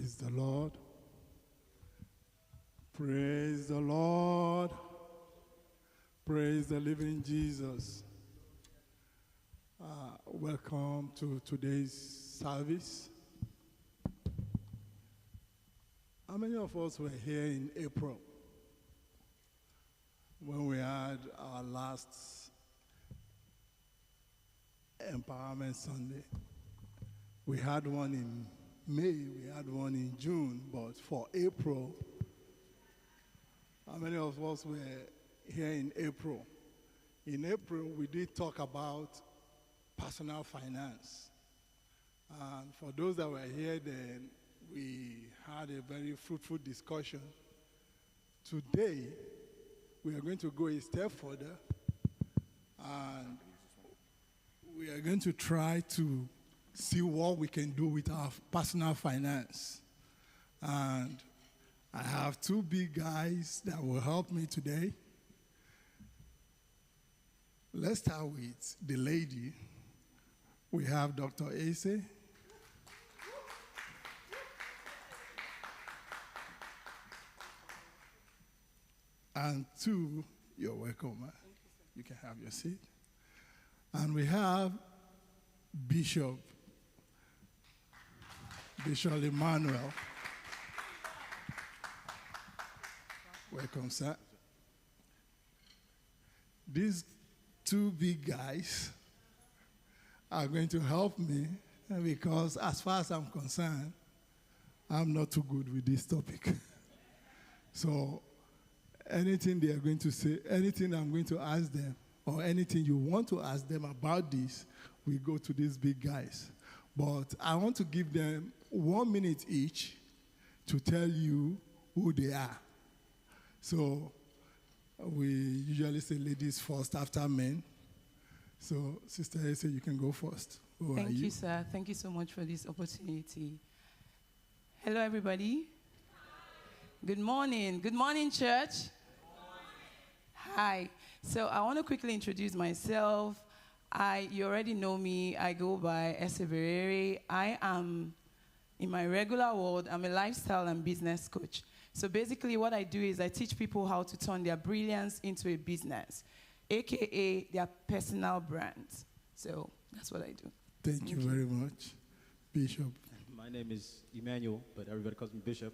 Praise the Lord. Praise the Lord. Praise the living Jesus. Welcome to today's service. How many of us were here in April when we had our last Empowerment Sunday? We had one in May, we had one in June, but for April, how many of us were here in April? In April, we did talk about personal finance. And for those that were here then, we had a very fruitful discussion. Today, we are going to go a step further, and we are going to try to see what we can do with our personal finance. And I have two big guys that will help me today. Let's start with the lady. We have Dr. Ase. And two, you're welcome, man. You can have your seat. And we have Bishop Emmanuel. Welcome, sir. These two big guys are going to help me because as far as I'm concerned, I'm not too good with this topic. So anything they are going to say, anything I'm going to ask them, or anything you want to ask them about this, we go to these big guys. But I want to give them 1 minute each to tell you who they are. So we usually say ladies first after men. So Sister Ase, you can go first. Thank you, sir. Thank you so much for this opportunity. Hello, everybody. Good morning. Good morning, church. Hi. So I want to quickly introduce myself. You already know me. I go by Ese Verere. I am, in my regular world, I'm a lifestyle and business coach. So basically what I do is I teach people how to turn their brilliance into a business, AKA their personal brands. So that's what I do. Thank you very much, Bishop. My name is Emmanuel, but everybody calls me Bishop.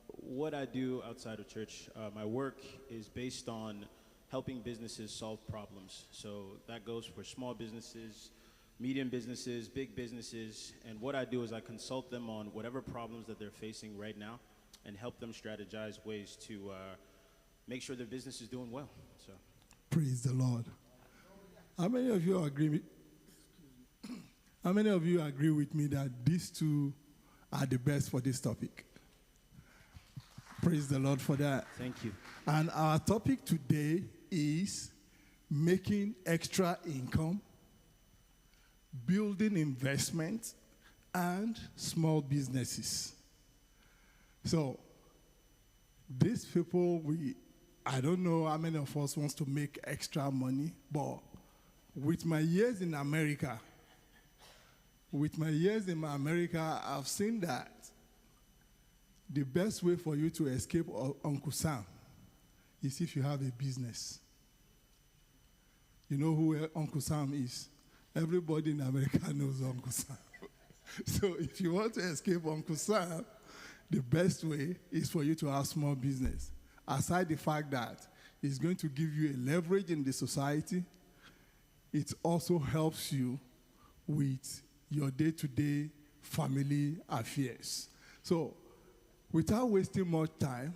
What I do outside of church, my work is based on helping businesses solve problems. So that goes for small businesses, medium businesses, big businesses, and what I do is I consult them on whatever problems that they're facing right now and help them strategize ways to make sure their business is doing well. So, praise the Lord. How many of you agree? How many of you agree with me that these two are the best for this topic? Praise the Lord for that. Thank you. And our topic today is making extra income, building investment, and small businesses. So these people, I don't know how many of us wants to make extra money, but with my years in America, I've seen that the best way for you to escape Uncle Sam is if you have a business. You know who Uncle Sam is? Everybody in America knows Uncle Sam. So if you want to escape Uncle Sam, the best way is for you to have small business. Aside the fact that it's going to give you a leverage in the society, it also helps you with your day-to-day family affairs. So without wasting much time,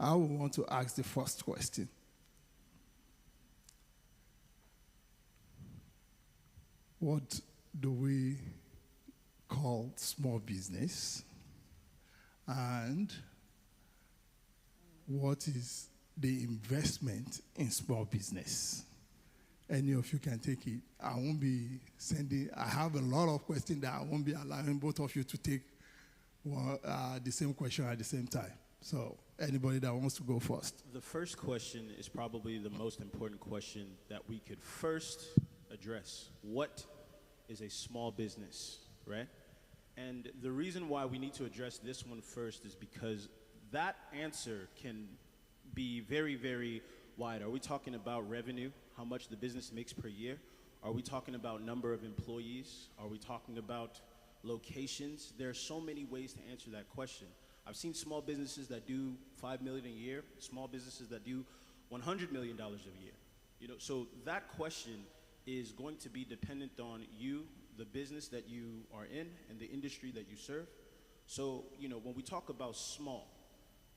I will want to ask the first question. What do we call small business? And what is the investment in small business? Any of you can take it. I won't be sending, I have a lot of questions that I won't be allowing both of you to take the same question at the same time. So anybody that wants to go first. The first question is probably the most important question that we could first address. What is a small business, right? And the reason why we need to address this one first is because that answer can be very, very wide. Are we talking about revenue, how much the business makes per year? Are we talking about number of employees? Are we talking about locations? There are so many ways to answer that question. I've seen small businesses that do $5 million a year, small businesses that do $100 million a year. You know, so that question is going to be dependent on you, the business that you are in, and the industry that you serve. So, you know, when we talk about small,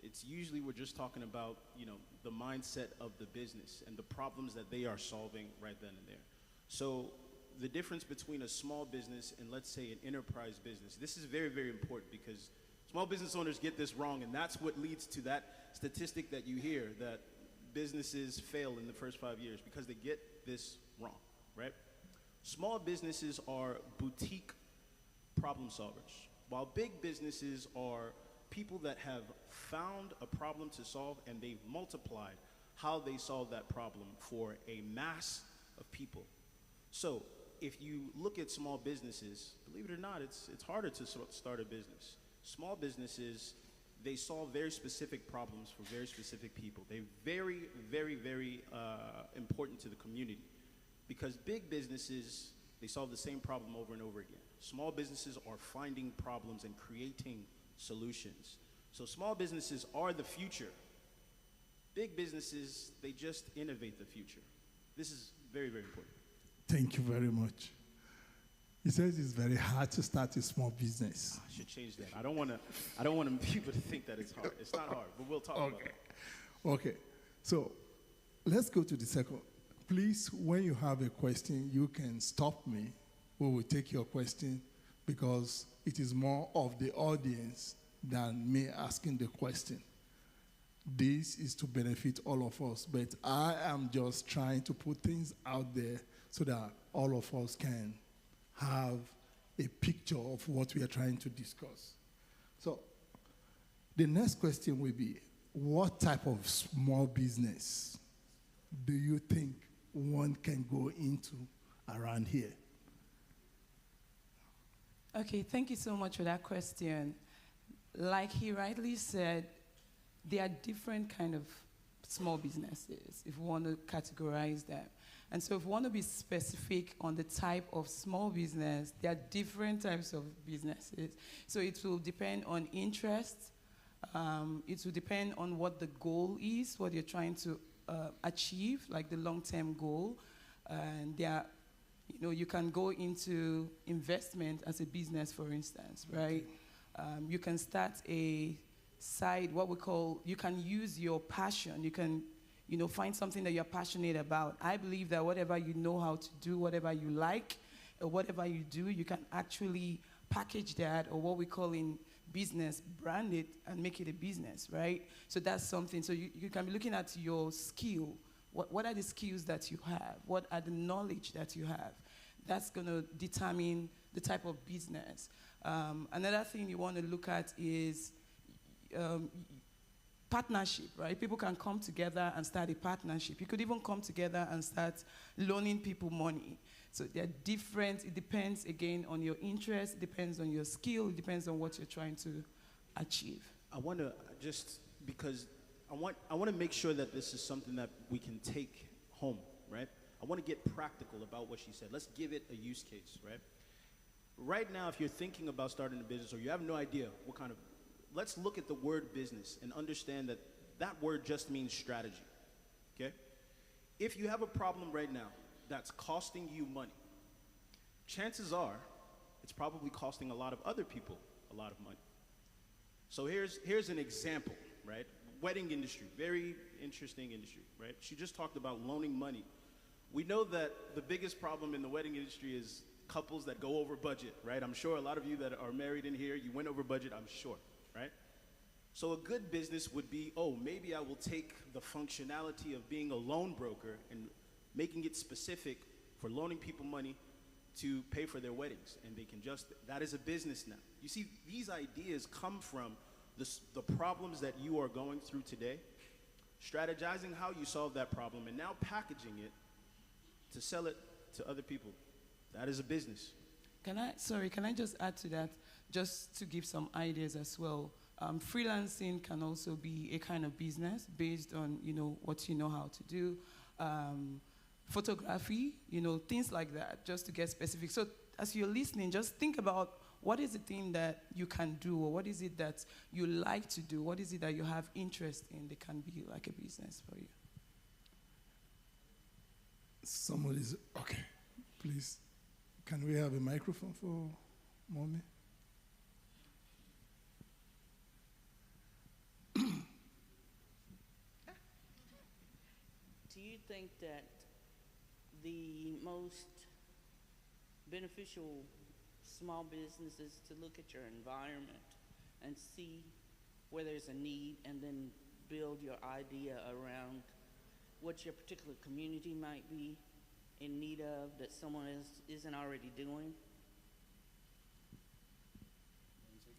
it's usually we're just talking about, you know, the mindset of the business and the problems that they are solving right then and there. So the difference between a small business and, let's say, an enterprise business, this is very, very important because small business owners get this wrong, and that's what leads to that statistic that you hear that businesses fail in the first 5 years because they get this wrong, right? Small businesses are boutique problem solvers, while big businesses are people that have found a problem to solve and they've multiplied how they solve that problem for a mass of people. So if you look at small businesses, believe it or not, it's harder to start a business. Small businesses, they solve very specific problems for very specific people. They're very, very, very important to the community because big businesses, they solve the same problem over and over again. Small businesses are finding problems and creating solutions. So small businesses are the future. Big businesses, they just innovate the future. This is very, very important. Thank you very much. He says it's very hard to start a small business. I should change that. I don't want people to think that it's hard. It's not hard, but we'll talk about it. Okay. So let's go to the second. Please, when you have a question, you can stop me. We will take your question because it is more of the audience than me asking the question. This is to benefit all of us, but I am just trying to put things out there so that all of us can have a picture of what we are trying to discuss. So the next question will be, what type of small business do you think one can go into around here? Okay, thank you so much for that question. Like he rightly said, there are different kind of small businesses, if we want to categorize them. And so if we want to be specific on the type of small business, there are different types of businesses. So it will depend on interest. It will depend on what the goal is, what you're trying to achieve, like the long-term goal. And there are, you know, you can go into investment as a business, for instance, right? You can start a side, what we call, you can use your passion. You can, you know, find something that you're passionate about. I believe that whatever you know how to do, whatever you like, or whatever you do, you can actually package that, or what we call in business, brand it and make it a business, right? So that's something. So you can be looking at your skill. What are the skills that you have? What are the knowledge that you have? That's going to determine the type of business. Another thing you want to look at is partnership, right? People can come together and start a partnership. You could even come together and start loaning people money. So they're different. It depends, again, on your interest. It depends on your skill. It depends on what you're trying to achieve. I want to just, because I want to make sure that this is something that we can take home, right? I want to get practical about what she said. Let's give it a use case, right? Right now, if you're thinking about starting a business or you have no idea what kind of, let's look at the word business and understand that that word just means strategy, okay? If you have a problem right now that's costing you money, chances are it's probably costing a lot of other people a lot of money. So here's an example, right? Wedding industry, very interesting industry, right? She just talked about loaning money. We know that the biggest problem in the wedding industry is couples that go over budget, right? I'm sure a lot of you that are married in here, you went over budget, I'm sure, right? So a good business would be, oh, maybe I will take the functionality of being a loan broker and making it specific for loaning people money to pay for their weddings, and they can just, that is a business now. You see, these ideas come from the problems that you are going through today, strategizing how you solve that problem, and now packaging it to sell it to other people. That is a business. Can I just add to that, just to give some ideas as well? Freelancing can also be a kind of business based on, what you know how to do. Photography, things like that, just to get specific. So as you're listening, just think about what is the thing that you can do, or what is it that you like to do? What is it that you have interest in that can be like a business for you? Somebody's, okay, please. Can we have a microphone for Mommy? Do you think that the most beneficial small business is to look at your environment and see where there's a need, and then build your idea around what your particular community might be in need of that someone else isn't already doing?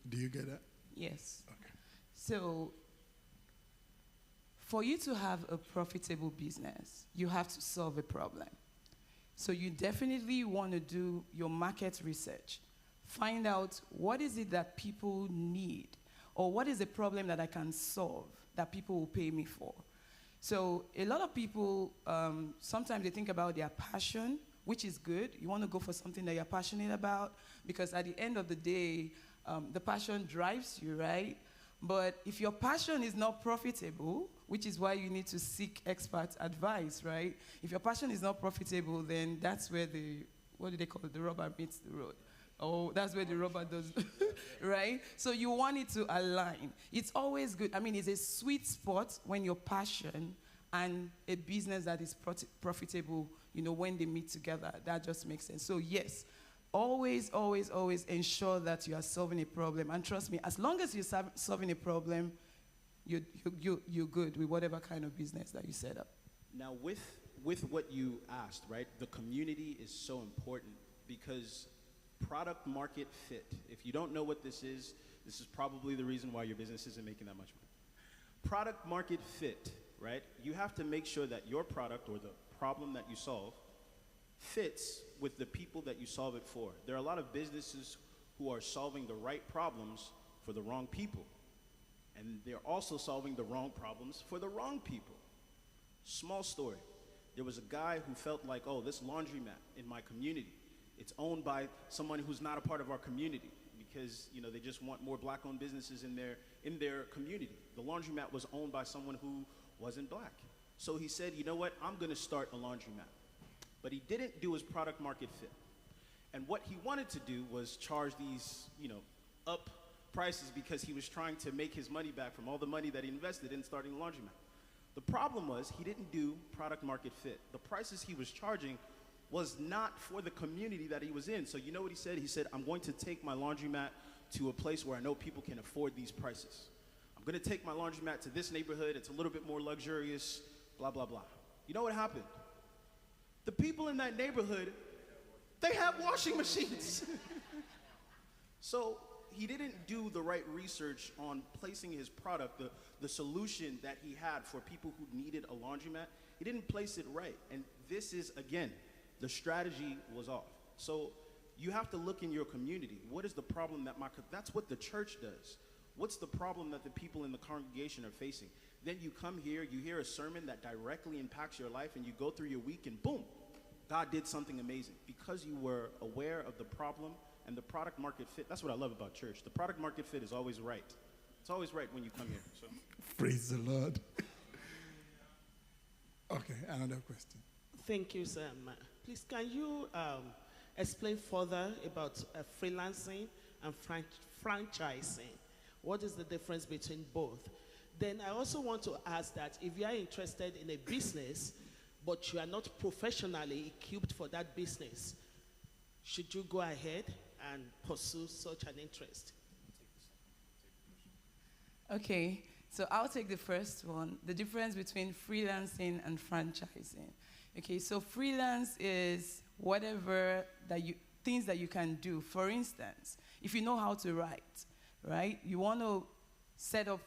Do you get that? Yes. Okay. So for you to have a profitable business, you have to solve a problem. So you definitely want to do your market research. Find out what is it that people need, or what is the problem that I can solve that people will pay me for. So a lot of people, sometimes they think about their passion, which is good. You want to go for something that you're passionate about, because at the end of the day, the passion drives you, right? But if your passion is not profitable, which is why you need to seek expert advice, right? If your passion is not profitable, then that's where what do they call it? The rubber meets the road. Oh, that's where the rubber does, right? So you want it to align. It's always good. I mean, it's a sweet spot when your passion and a business that is profitable, when they meet together. That just makes sense. So yes, always, always, always ensure that you are solving a problem. And trust me, as long as you're solving a problem, you're good with whatever kind of business that you set up. Now, with what you asked, right, the community is so important, because product market fit. If you don't know what this is probably the reason why your business isn't making that much money. Product market fit, right? You have to make sure that your product, or the problem that you solve, fits with the people that you solve it for. There are a lot of businesses who are solving the right problems for the wrong people. And they're also solving the wrong problems for the wrong people. Small story. There was a guy who felt like, oh, this laundromat in my community, it's owned by someone who's not a part of our community, because they just want more black-owned businesses in their community. The laundromat was owned by someone who wasn't black. So he said, you know what, I'm gonna start a laundromat. But he didn't do his product market fit. And what he wanted to do was charge these, up prices, because he was trying to make his money back from all the money that he invested in starting the laundromat. The problem was he didn't do product market fit. The prices he was charging was not for the community that he was in. So you know what he said? He said, I'm going to take my laundromat to a place where I know people can afford these prices. I'm going to take my laundromat to this neighborhood. It's a little bit more luxurious, blah, blah, blah. You know what happened? The people in that neighborhood, they have washing machines. So he didn't do the right research on placing his product, the solution that he had for people who needed a laundromat. He didn't place it right. And this is, again, the strategy was off. So you have to look in your community. What is the problem that's what the church does. What's the problem that the people in the congregation are facing? Then you come here, you hear a sermon that directly impacts your life, and you go through your week, and boom, God did something amazing. Because you were aware of the problem and the product market fit. That's what I love about church. The product market fit is always right. It's always right when you come here. So. Praise the Lord. Okay, another question. Thank you, Sam. Please, can you explain further about freelancing and franchising? What is the difference between both? Then I also want to ask that if you are interested in a business, but you are not professionally equipped for that business, should you go ahead and pursue such an interest? Okay, so I'll take the first one, the difference between freelancing and franchising. Okay, so freelance is whatever things that you can do. For instance, if you know how to write, right? You want to set up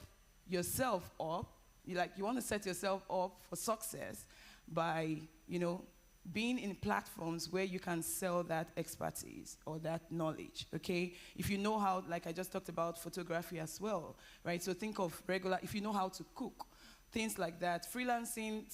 yourself up, you want to set yourself up for success by, being in platforms where you can sell that expertise or that knowledge, okay? If you know how, like I just talked about photography as well, right? So think of if you know how to cook, things like that. Freelancing,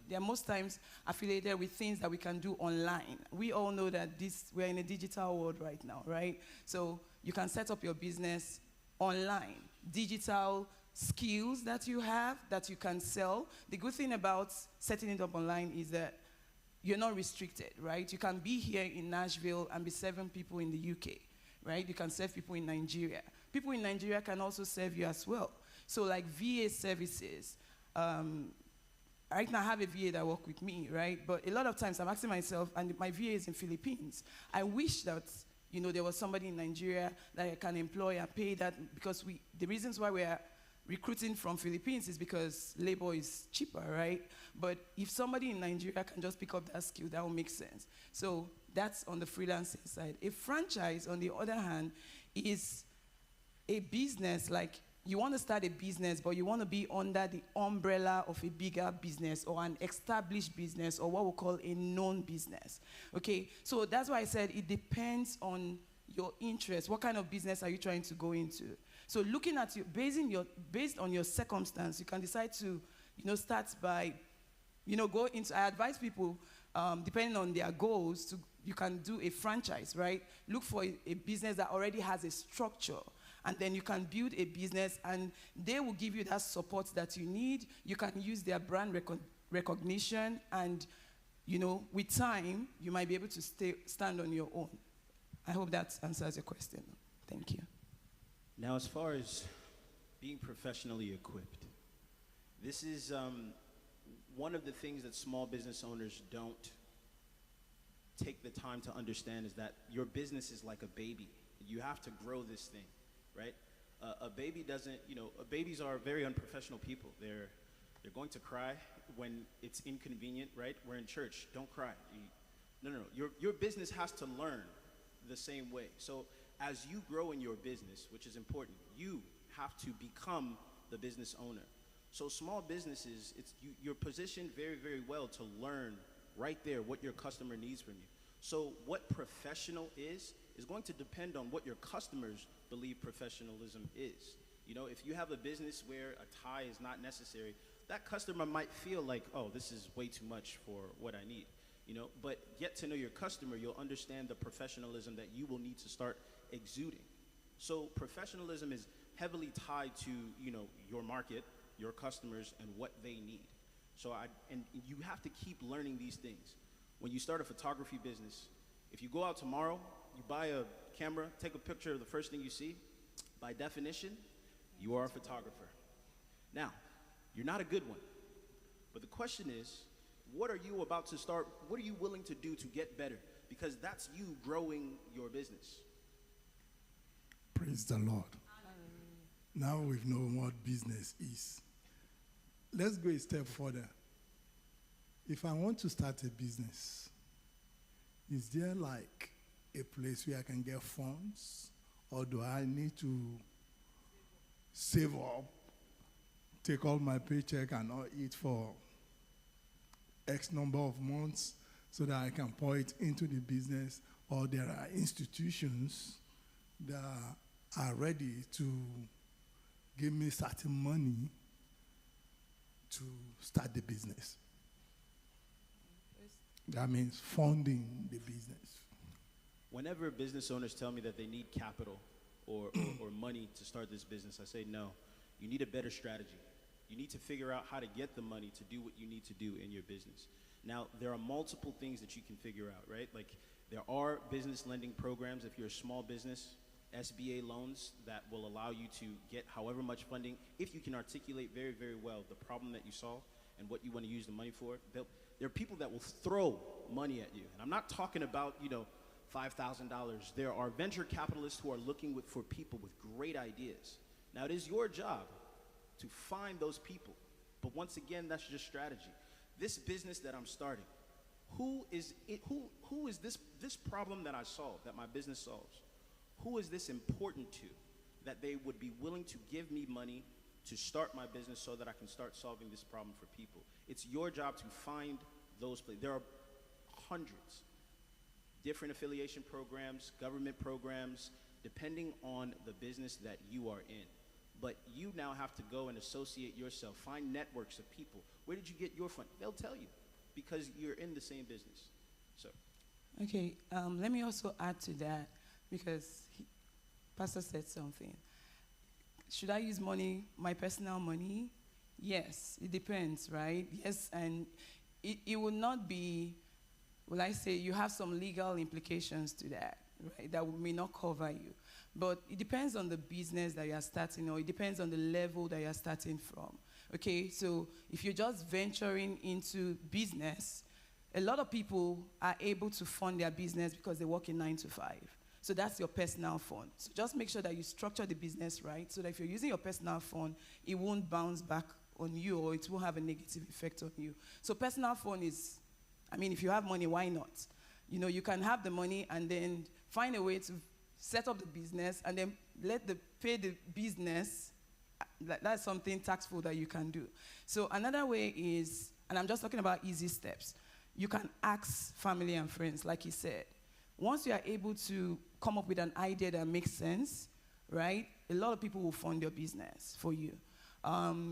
they're most times affiliated with things that we can do online. We all know that we're in a digital world right now, right? So you can set up your business online, digital skills that you have that you can sell. The good thing about setting it up online is that you're not restricted, right? You can be here in Nashville and be serving people in the UK, right? You can serve people in Nigeria. People in Nigeria can also serve you as well. So like VA services, right now I have a VA that works with me, right? But a lot of times I'm asking myself, and my VA is in Philippines, I wish that there was somebody in Nigeria that I can employ and pay that, because the reasons why we are recruiting from Philippines is because labor is cheaper, right? But if somebody in Nigeria can just pick up that skill, that will make sense. So that's on the freelancing side. A franchise, on the other hand, is a business. Like, you want to start a business, but you want to be under the umbrella of a bigger business or an established business, or what we call a known business, okay? So that's why I said it depends on your interest. What kind of business are you trying to go into? So looking at based on your circumstance, you can decide to, start by, go into, I advise people, depending on their goals, you can do a franchise, right? Look for a business that already has a structure, and then you can build a business, and they will give you that support that you need. You can use their brand recognition, and, with time, you might be able to stand on your own. I hope that answers your question. Thank you. Now, as far as being professionally equipped, this is one of the things that small business owners don't take the time to understand, is that your business is like a baby. You have to grow this thing, right? A baby doesn't, babies are very unprofessional people. They're going to cry when it's inconvenient, right? We're in church, don't cry. No. Your business has to learn the same way. So as you grow in your business, which is important, you have to become the business owner. So small businesses, you're positioned very, very well to learn right there what your customer needs from you. So what professional is going to depend on what your customers believe professionalism is. If you have a business where a tie is not necessary, that customer might feel like, oh, this is way too much for what I need. But get to know your customer, you'll understand the professionalism that you will need to start exuding. So professionalism is heavily tied to, your market, your customers, and what they need. So and you have to keep learning these things. When you start a photography business, if you go out tomorrow, you buy a camera, take a picture of the first thing you see, by definition, you are a photographer. Now, you're not a good one. But the question is, what are you about to start? What are you willing to do to get better? Because that's you growing your business. Praise the Lord. Now we've known what business is. Let's go a step further. If I want to start a business, is there like a place where I can get funds? Or do I need to save up, take all my paycheck and not eat for X number of months so that I can pour it into the business? Or there are institutions that are ready to give me certain money to start the business? That means funding the business. Whenever business owners tell me that they need capital or money to start this business, I say no. You need a better strategy. You need to figure out how to get the money to do what you need to do in your business. Now, there are multiple things that you can figure out, right? Like, there are business lending programs if you're a small business, SBA loans that will allow you to get however much funding, if you can articulate very, very well the problem that you solve and what you want to use the money for. There are people that will throw money at you. And I'm not talking about, $5,000. There are venture capitalists who are looking for people with great ideas. Now, it is your job to find those people. But once again, that's just strategy. This business that I'm starting, who is this problem that I solve, that my business solves? Who is this important to that they would be willing to give me money to start my business so that I can start solving this problem for people? It's your job to find those places. There are hundreds. Different affiliation programs, government programs, depending on the business that you are in. But you now have to go and associate yourself, find networks of people. Where did you get your fund? They'll tell you because you're in the same business. So, Okay, let me also add to that because Pastor said something. Should I use money, my personal money? Yes, it depends, right? Yes, and it will not be, will I say, you have some legal implications to that, right? That may not cover you. But it depends on the business that you are starting, or it depends on the level that you are starting from. Okay, so if you're just venturing into business, a lot of people are able to fund their business because they work in 9 to 5. So that's your personal fund. So just make sure that you structure the business right, so that if you're using your personal fund, it won't bounce back on you, or it won't have a negative effect on you. So personal fund is, I mean, if you have money, why not? You know, you can have the money and then find a way to set up the business and then pay the business. That's something tactful that you can do. So another way is, and I'm just talking about easy steps, you can ask family and friends, like he said. Once you are able to come up with an idea that makes sense, right, a lot of people will fund your business for you.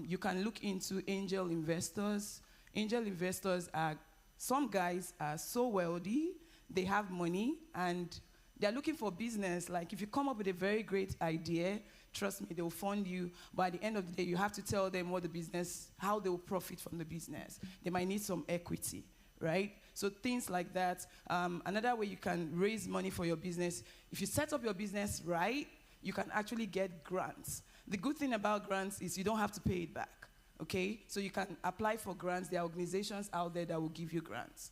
You can look into angel investors. Angel investors are, some guys are so wealthy, they have money, and they're looking for business. Like if you come up with a very great idea, trust me, they'll fund you. But at the end of the day, you have to tell them what the business, how they will profit from the business. They might need some equity, right? So things like that. Another way you can raise money for your business, if you set up your business right, you can actually get grants. The good thing about grants is you don't have to pay it back, okay? So you can apply for grants. There are organizations out there that will give you grants.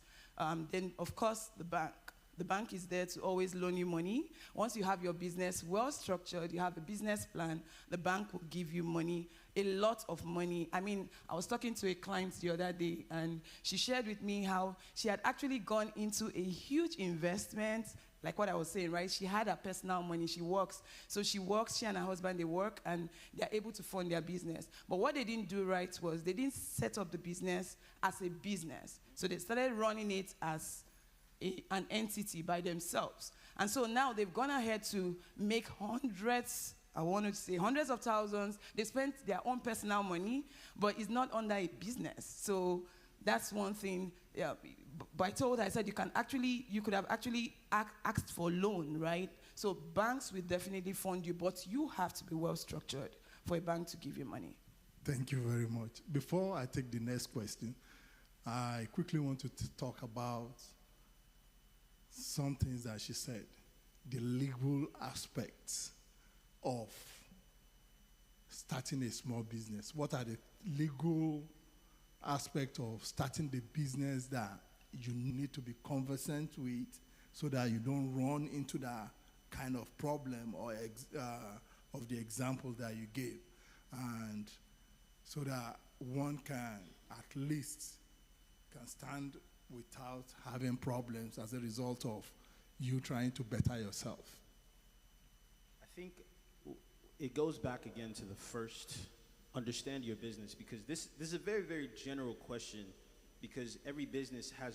Then, of course, the bank. The bank is there to always loan you money. Once you have your business well structured, you have a business plan, the bank will give you money, a lot of money. I mean, I was talking to a client the other day, and she shared with me how she had actually gone into a huge investment, like what I was saying, right? She had her personal money, she works. So she works, she and her husband, they work, and they're able to fund their business. But what they didn't do right was they didn't set up the business as a business. So they started running it as an entity by themselves. And so now they've gone ahead to make hundreds, I want to say hundreds of thousands. They spent their own personal money, but it's not under a business. So that's one thing. Yeah, but I told her, I said, you could have actually asked for loan, right? So banks will definitely fund you, but you have to be well structured for a bank to give you money. Thank you very much. Before I take the next question, I quickly want to talk about some things that she said, the legal aspects of starting a small business. What are the legal aspects of starting the business that you need to be conversant with so that you don't run into that kind of problem or of the example that you gave, and so that one can at least can stand without having problems as a result of you trying to better yourself? I think it goes back again to the first, understand your business, because this is a very, very general question, because every business has